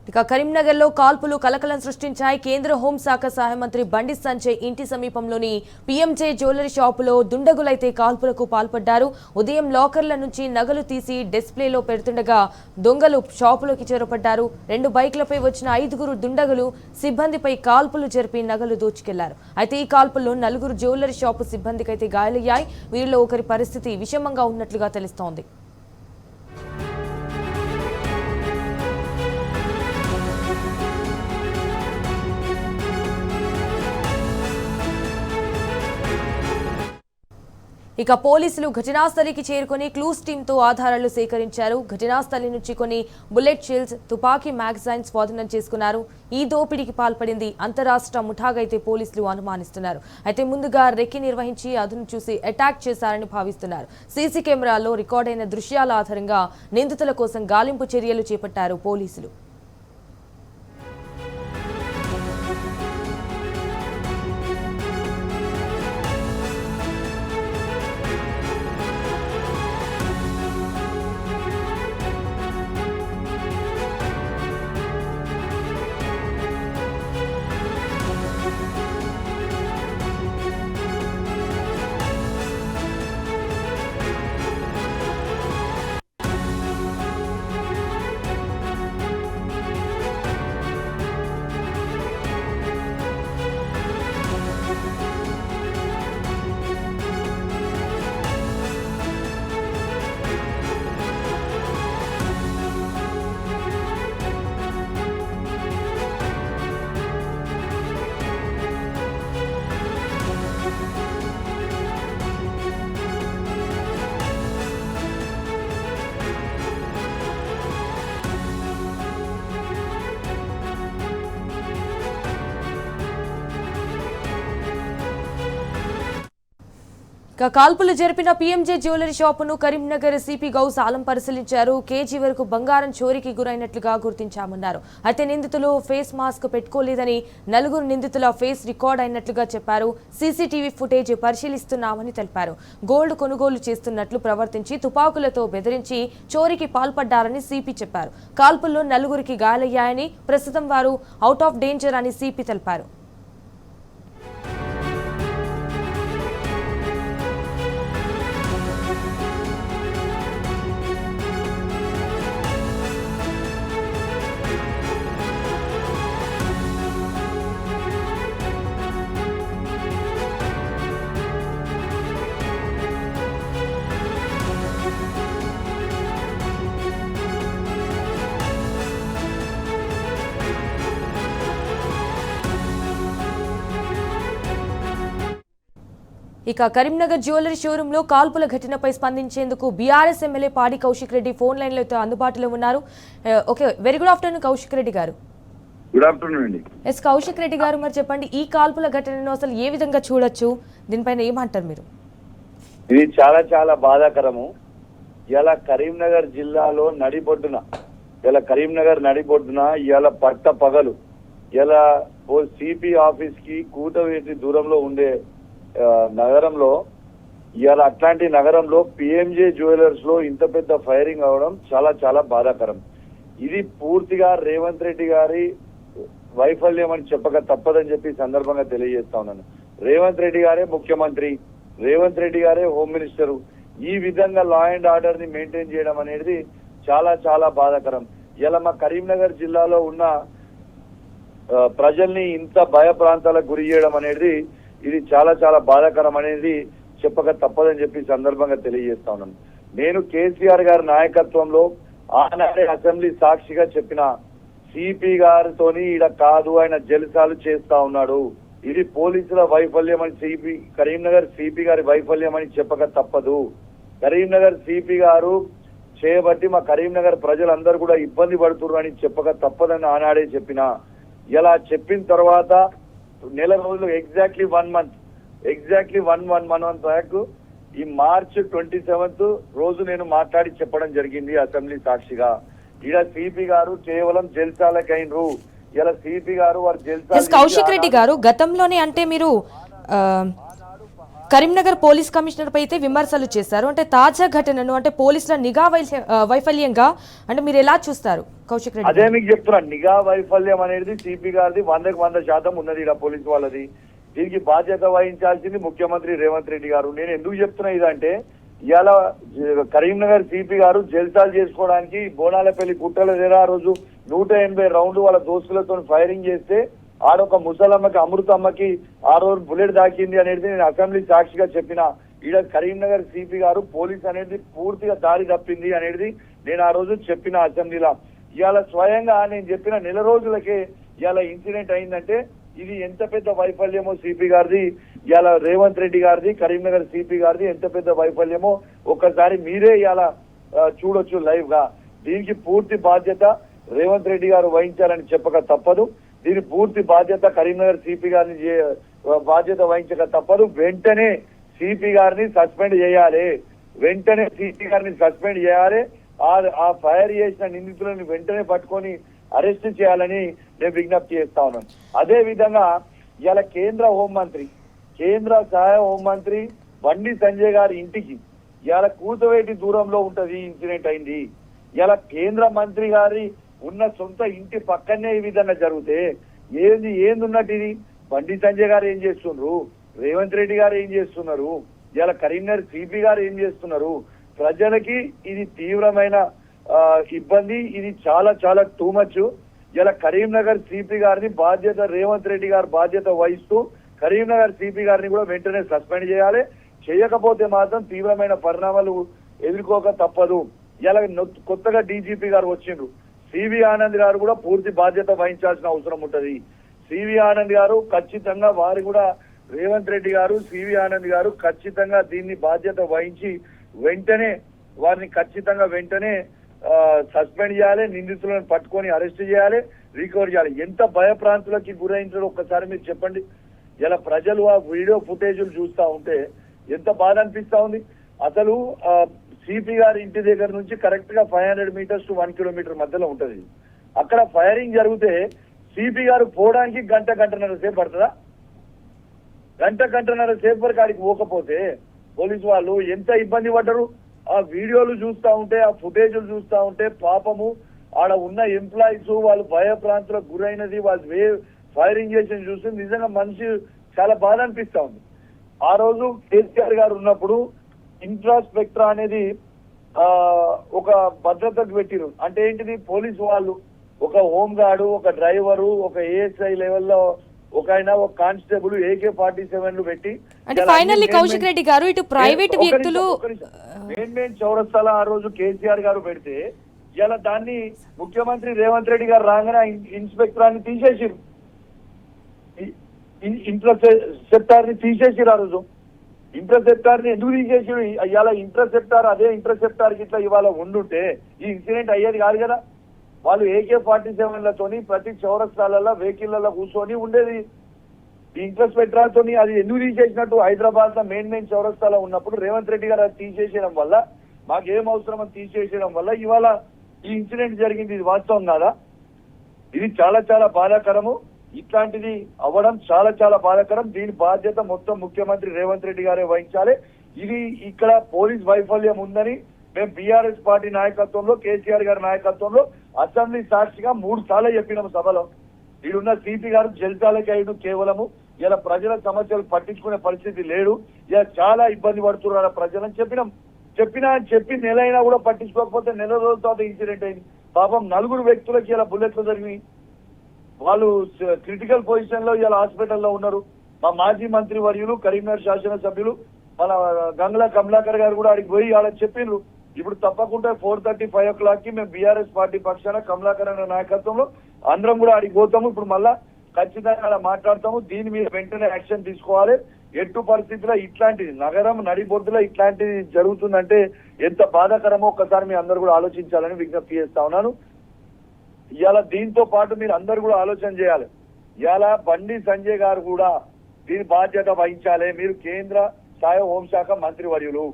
ఇక కరీంనగర్లో కాల్పులు కలకలం సృష్టించాయి. కేంద్ర హోంశాఖ సహాయ మంత్రి బండి సంజయ్ ఇంటి సమీపంలోని పీఎంజే జ్యువెలరీ షాపులో దుండగులైతే కాల్పులకు పాల్పడ్డారు. ఉదయం లాకర్ల నుంచి నగలు తీసి డిస్ప్లేలో పెడుతుండగా దొంగలు షాపులోకి చేరపడ్డారు. 2 బైక్లపై వచ్చిన 5గురు దుండగులు సిబ్బందిపై కాల్పులు జరిపి నగలు దోచుకెళ్లారు. అయితే ఈ కాల్పుల్లో 4 జ్యువెలరీ షాపు సిబ్బందికైతే గాయాలయ్యాయి. వీరిలో ఒకరి పరిస్థితి విషమంగా ఉన్నట్లుగా తెలుస్తోంది. ఇక పోలీసులు ఘటనాస్థలికి చేరుకుని క్లూస్ టీంతో ఆధారాలు సేకరించారు. ఘటనాస్థలి నుంచి కొన్ని బుల్లెట్ షెల్స్, తుపాకీ మ్యాగజైన్ స్వాధీనం చేసుకున్నారు. ఈ దోపిడీకి పాల్పడింది అంతరాష్ట్ర ముఠాగైతే పోలీసులు అనుమానిస్తున్నారు. అయితే ముందుగా రెక్కి నిర్వహించి అదును చూసి అటాక్ చేశారని భావిస్తున్నారు. సీసీ కెమెరాల్లో రికార్డైన దృశ్యాల ఆధారంగా నిందితుల కోసం గాలింపు చర్యలు చేపట్టారు పోలీసులు. కాల్పులు జరిపిన పీఎంజే జ్యువెలరీ షాపును కరీంనగర్ సిపి గౌస్ ఆలం పరిశీలించారు. కేజీ వరకు బంగారం చోరీకి గురైనట్లుగా గుర్తించామన్నారు. అయితే నిందితులు ఫేస్ మాస్క్ పెట్టుకోలేదని, 4 నిందితుల ఫేస్ రికార్డ్ అయినట్లుగా చెప్పారు. సీసీటీవీ ఫుటేజ్ పరిశీలిస్తున్నామని తెలిపారు. గోల్డ్ కొనుగోలు చేస్తున్నట్లు ప్రవర్తించి తుపాకులతో బెదిరించి చోరీకి పాల్పడ్డారని సిపి చెప్పారు. కాల్పుల్లో 4గురికి గాయాలయ్యాయని, ప్రస్తుతం వారు అవుట్ ఆఫ్ డేంజర్ అని సిపి తెలిపారు. ఇక కరీంనగర్ జ్యువెలరీ షోరూంలో కాల్పుల ఘటనపై స్పందించేందుకు బీఆర్ఎస్ ఎమ్మెల్యే పాడి కౌశిక్ రెడ్డి ఫోన్ లైన్లో అందుబాటులో ఉన్నారు. Okay, very good afternoon Kaushik Reddy గారు. గుడ్ ఆఫ్టర్నూన్ అండి. ఎస్ కౌశిక్ రెడ్డి గారు, మరి చెప్పండి, ఈ కాల్పుల ఘటనను అసలు ఏ విధంగా చూడొచ్చు, దీనిపైన ఏమంటారు మీరు? ఇది చాలా చాలా బాధాకరము. ఇలా కరీంనగర్ జిల్లాలో నడిబొడ్డున, కరీంనగర్ నడిబొడ్డున ఇలా పట్ట పగలు ఇలా ఓ సిపి ఆఫీస్ కి కూతవేసి దూరంలో ఉండే నగరంలో, ఇవాళ అట్లాంటి నగరంలో పిఎంజే జ్యువెలర్స్ లో ఇంత పెద్ద ఫైరింగ్ అవడం చాలా చాలా బాధాకరం. ఇది పూర్తిగా రేవంత్ రెడ్డి గారి వైఫల్యం అని చెప్పక తప్పదని చెప్పి సందర్భంగా తెలియజేస్తా ఉన్నాను. రేవంత్ రెడ్డి గారే ముఖ్యమంత్రి, రేవంత్ రెడ్డి గారే హోమ్ మినిస్టరు. ఈ విధంగా లా అండ్ ఆర్డర్ ని మెయింటైన్ చేయడం అనేది చాలా చాలా బాధాకరం. ఇలా మా కరీంనగర్ జిల్లాలో ఉన్న ప్రజల్ని ఇంత భయ ప్రాంతాలకు గురి చేయడం అనేది ఇది చాలా చాలా బాధాకరం అనేది చెప్పక తప్పదని చెప్పి సందర్భంగా తెలియజేస్తా ఉన్నాను. నేను కేసీఆర్ గారి నాయకత్వంలో ఆనాడే అసెంబ్లీ సాక్షిగా చెప్పిన, సిపి గారితోని ఈడ కాదు, ఆయన జల్సాలు చేస్తా ఉన్నాడు, ఇది పోలీసుల వైఫల్యం అని, కరీంనగర్ సిపి గారి వైఫల్యం అని చెప్పక తప్పదు. కరీంనగర్ సిపి గారు చేయబట్టి మా కరీంనగర్ ప్రజలందరూ కూడా ఇబ్బంది పడుతున్నారు అని చెప్పక తప్పదని ఆనాడే చెప్పిన. ఇలా చెప్పిన తర్వాత నెల రోజులు ఎగ్జాక్ట్లీ 1 మంత్ బ్యాక్ ఈ మార్చ్ 27 రోజు నేను మాట్లాడి చెప్పడం జరిగింది అసెంబ్లీ సాక్షిగా. ఇలా సిపి గారు కేవలం జల్సాలకైనరు. ఇలా సిపి గారు వారు జల్సా. కౌశిక్ రెడ్డి గారు, గతంలోనే అంటే మీరు కరీంనగర్ పోలీస్ కమిషనర్ పై అయితే విమర్శలు చేశారు. అంటే తాజా ఘటనను అంటే పోలీసుల నిఘా వైఫల్యంగా అంటే మీరు ఎలా చూస్తారు కౌశిక్ రెడ్డి? అదే మీకు చెప్తున్నా, నిఘా వైఫల్యం అనేది సిపి గారిది 100% ఉన్నది ఇక్కడ పోలీసు వాళ్ళది. దీనికి బాధ్యత వహించాల్సింది ముఖ్యమంత్రి రేవంత్ రెడ్డి గారు. నేను ఎందుకు చెప్తున్నా ఇదంటే, ఇవాళ కరీంనగర్ సిపి గారు జల్సాలు చేసుకోవడానికి బోనాలపల్లి గుట్టల దగ్గర ఆ రోజు 180 రౌండ్లు వాళ్ళ దోస్తులతో ఫైరింగ్ చేస్తే ఆడొక ముసలమ్మకి అమృతమ్మకి ఆ రోజు బుల్లెట్ దాకింది అనేది నేను అసెంబ్లీ సాక్షిగా చెప్పిన. ఈడ కరీంనగర్ సిపి గారు పోలీస్ అనేది పూర్తిగా దారి తప్పింది అనేది నేను ఆ రోజు చెప్పిన అసెంబ్లీలో. ఇవాళ స్వయంగా నేను చెప్పిన నెల రోజులకే ఇవాళ ఇన్సిడెంట్ అయిందంటే ఇది ఎంత పెద్ద వైఫల్యమో సిపి గారిది, ఇవాళ రేవంత్ రెడ్డి గారిది, కరీంనగర్ సిపి గారిది ఎంత పెద్ద వైఫల్యమో ఒక్కసారి మీరే ఇవాళ చూడొచ్చు లైవ్ గా. దీనికి పూర్తి బాధ్యత రేవంత్ రెడ్డి గారు వహించాలని చెప్పక తప్పదు. దీని పూర్తి బాధ్యత కరీంనగర్ సిపి గారిని బాధ్యత వహించక తప్పదు. వెంటనే సిపి గారిని సస్పెండ్ చేయాలి, వెంటనే సిపి గారిని సస్పెండ్ చేయాలి. ఆ ఫైర్ చేసిన నిందితులను వెంటనే పట్టుకొని అరెస్ట్ చేయాలని నేను విజ్ఞప్తి చేస్తా ఉన్నాను. అదే విధంగా ఇవాళ కేంద్ర సహాయ హోంమంత్రి బండి సంజయ్ గారి ఇంటికి ఇవాళ కూతవేటి దూరంలో ఉంటది ఇన్సిడెంట్ అయింది. ఇవాళ కేంద్ర మంత్రి గారి ఉన్న సొంత ఇంటి పక్కనే ఈ విధంగా జరిగితే ఏంది ఉన్నట్టు ఇది? బండి సంజయ్ గారు ఏం చేస్తున్నారు, రేవంత్ రెడ్డి గారు ఏం చేస్తున్నారు, ఇవాళ కరీంనగర్ సిపి గారు ఏం చేస్తున్నారు? ప్రజలకి ఇది తీవ్రమైన ఇబ్బంది, ఇది చాలా చాలా టూ మచ్. ఇలా కరీంనగర్ సిపి గారిని బాధ్యత రేవంత్ రెడ్డి గారు బాధ్యత వహిస్తూ కరీంనగర్ సిపి గారిని కూడా వెంటనే సస్పెండ్ చేయాలి. చేయకపోతే మాత్రం తీవ్రమైన పరిణామాలు ఎదుర్కోక తప్పదు. ఇలా కొత్తగా డీజీపీ గారు వచ్చిండ్రు, సివి ఆనంద్ గారు కూడా పూర్తి బాధ్యత వహించాల్సిన అవసరం ఉంటది. సివి ఆనంద్ గారు ఖచ్చితంగా వారు కూడా రేవంత్ రెడ్డి గారు సివి ఆనంద్ గారు ఖచ్చితంగా దీన్ని బాధ్యత వహించి వెంటనే వారిని ఖచ్చితంగా వెంటనే సస్పెండ్ చేయాలి, నిందితులను పట్టుకొని అరెస్ట్ చేయాలి, రికవర్ చేయాలి. ఎంత భయప్రాంతులకి గురైంటారో ఒక్కసారి మీరు చెప్పండి. ఇలా ప్రజలు ఆ వీడియో ఫుటేజీలు చూస్తా ఉంటే ఎంత బాధ అనిపిస్తా ఉంది. అసలు సిపి గారి ఇంటి దగ్గర నుంచి కరెక్ట్ గా 500 మీటర్స్ టు 1 కిలోమీటర్ మధ్యలో ఉంటది. అక్కడ ఫైరింగ్ జరిగితే సిపి గారు పోవడానికి గంటన్నర సేపు పడుతుందా? గంటన్నర సేపు వరకు ఆడికి పోకపోతే పోలీసు వాళ్ళు ఎంత ఇబ్బంది పడ్డరు. ఆ వీడియోలు చూస్తా ఉంటే, ఆ ఫుటేజీలు చూస్తా ఉంటే పాపము ఆడ ఉన్న ఎంప్లాయీస్ వాళ్ళు భయప్రాంతులకు గురైనది, వాళ్ళు ఫైరింగ్ చేసి చూస్తే నిజంగా మనిషి చాలా బాధ అనిపిస్తా ఉంది. ఆ రోజు కేసీఆర్ గారు ఉన్నప్పుడు ఇంట్రాస్పెక్ట్రా అనేది ఒక భద్రతకు పెట్టిరు. అంటే ఏంటిది? పోలీసు వాళ్ళు ఒక హోమ్ గార్డు, ఒక డ్రైవరు, ఒక ఏఎస్ఐ లెవెల్లో ఒక ఆయన, ఒక కానిస్టేబుల్ AK-47 పెట్టి అంటే ఫైనల్లీ కౌశిక్ రెడ్డి గారు ఇటు ప్రైవేట్ వ్యక్తులు మెయిన్ చౌరస్తాల ఆ రోజు కేసీఆర్ గారు పెడితే ఇలా దాన్ని ముఖ్యమంత్రి రేవంత్ రెడ్డి గారు రాగానే ఇన్స్పెక్టరాన్ని తీసేసిరు, ఇంటర్సెప్టార్ ని తీసేసిరు. ఆ రోజు ఇంటర్సెప్టార్ ని ఎందుకు తీసేసిరు? ఇవాళ ఇంటర్సెప్టార్ అదే ఇంటర్సెప్టార్ కి ఇట్లా ఇవాళ ఉండుంటే ఈ ఇన్సిడెంట్ అయ్యేది కాదు కదా. వాళ్ళు AK-47లతోని ప్రతి చౌరస్తాలలో వెహికల్లలో కూర్చొని ఉండేది. ఈ ఇంటర్సెప్టార్ తోని అది ఎందుకు తీసేసినట్టు? హైదరాబాద్ లో మెయిన్ చౌరస్తాలో ఉన్నప్పుడు రేవంత్ రెడ్డి గారు అది తీసేయడం వల్ల, మాకేం అవసరం అని తీసేయడం వల్ల ఇవాళ ఈ ఇన్సిడెంట్ జరిగింది. ఇది వాస్తవం కాదా? ఇది చాలా చాలా బాధాకరము. ఇట్లాంటిది అవ్వడం చాలా చాలా బాధాకరం. దీని బాధ్యత మొత్తం ముఖ్యమంత్రి రేవంత్ రెడ్డి గారే వహించాలి. ఇది ఇక్కడ పోలీస్ వైఫల్యం ఉందని మేము బీఆర్ఎస్ పార్టీ నాయకత్వంలో, కేసీఆర్ గారి నాయకత్వంలో అసెంబ్లీ సాక్షిగా 3 సార్లు చెప్పినాము సభలో. ఈడున్న సిపి గారు జల్సాలకి అయ్యాడు కేవలము. ఇలా ప్రజల సమస్యలు పట్టించుకునే పరిస్థితి లేడు. ఇలా చాలా ఇబ్బంది పడుతున్నారు ప్రజలని చెప్పి నెల అయినా కూడా పట్టించుకోకపోతే నెల రోజుల తర్వాత ఇన్సిడెంట్ అయింది. పాపం 4 వ్యక్తులకి ఇలా బుల్లెట్లు జరిగినాయి. వాళ్ళు క్రిటికల్ పొజిషన్ లో ఇలా హాస్పిటల్లో ఉన్నారు. మా మాజీ మంత్రి వర్యులు, కరీంనగర్ శాసనసభ్యులు మన గంగుల కమలాకర్ గారు కూడా అడిగి పోయి వాళ్ళకి చెప్పిండ్రు. ఇప్పుడు తప్పకుండా 4:30, 5 o'clock కి మేము బీఆర్ఎస్ పార్టీ పక్షాన కమలాకర్ అనే నాయకత్వంలో అందరం కూడా అడిగి పోతాము. ఇప్పుడు మళ్ళా ఖచ్చితంగా అలా మాట్లాడతాము. దీని మీద వెంటనే యాక్షన్ తీసుకోవాలి. ఎట్టు పరిస్థితిలో ఇట్లాంటిది నగరం నడిబొడ్డులో ఇట్లాంటిది జరుగుతుందంటే ఎంత బాధాకరమో ఒక్కసారి మీ అందరూ కూడా ఆలోచించాలని విజ్ఞప్తి చేస్తా ఉన్నాను. ఇవాళ దీంతో పాటు మీరు అందరు కూడా ఆలోచన చేయాలి. ఇవాళ బండి సంజయ్ గారు కూడా దీని బాధ్యత వహించాలి. మీరు కేంద్ర సహాయ హోంశాఖ మంత్రి వర్యులు,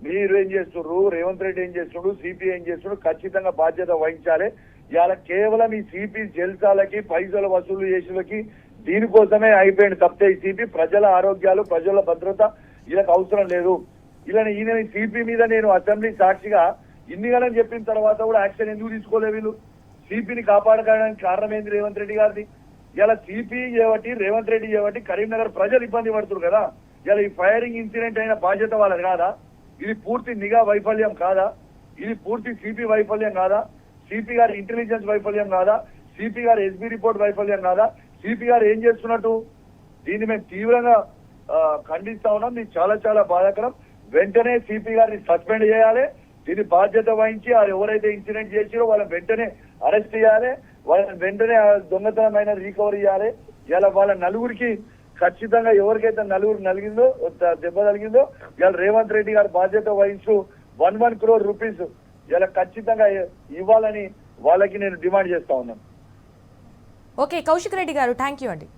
మీరు ఏం చేస్తున్నారు, రేవంత్ రెడ్డి ఏం చేస్తున్నాడు, సిపి ఏం చేస్తున్నాడు, ఖచ్చితంగా బాధ్యత వహించాలి. ఇవాళ కేవలం ఈ సిపి జల్సాలకి పైసలు వసూలు చేసేలకి దీనికోసమే అయిపోయింది తప్పితే ఈ సిపి ప్రజల ఆరోగ్యాలు, ప్రజల భద్రత వీళ్ళకి అవసరం లేదు. ఈయన సిపి మీద నేను అసెంబ్లీ సాక్షిగా ఇన్నిగానని చెప్పిన తర్వాత కూడా యాక్షన్ ఎందుకు తీసుకోలేదు వీళ్ళు? సిపిని కాపాడుకోవడానికి కారణం ఏంది రేవంత్ రెడ్డి గారిది? ఇలా సిపి చేయబట్టి రేవంత్ రెడ్డి చేయబట్టి కరీంనగర్ ప్రజలు ఇబ్బంది పడుతున్నారు కదా. ఇలా ఈ ఫైరింగ్ ఇన్సిడెంట్ అయిన బాధ్యత వాళ్ళది కాదా? ఇది పూర్తి నిఘా వైఫల్యం కాదా? ఇది పూర్తి సిపి వైఫల్యం కాదా? సిపి గారి ఇంటెలిజెన్స్ వైఫల్యం కాదా? సిపి గారి ఎస్బీ రిపోర్ట్ వైఫల్యం కాదా? సిపి గారు ఏం చేస్తున్నట్టు? దీన్ని మేము తీవ్రంగా ఖండిస్తా ఉన్నాం. ఇది చాలా చాలా బాధాకరం. వెంటనే సిపి గారిని సస్పెండ్ చేయాలి. దీని బాధ్యత వహించి ఎవరైతే ఇన్సిడెంట్ చేసిరో వాళ్ళని వెంటనే అరెస్ట్ చేయాలి. వాళ్ళని వెంటనే దొంగతనమైన రికవరీ చేయాలి. ఇలా వాళ్ళ నలుగురికి ఖచ్చితంగా ఎవరికైతే నలుగురు నలిగిందో దెబ్బ తగిలిందో ఇలా రేవంత్ రెడ్డి గారు బాధ్యత వహించు 1 crore రూపీస్ ఇలా ఖచ్చితంగా ఇవ్వాలని వాళ్ళకి నేను డిమాండ్ చేస్తా ఉన్నాను. ఓకే కౌశిక్ రెడ్డి గారు, థ్యాంక్ యూ అండి.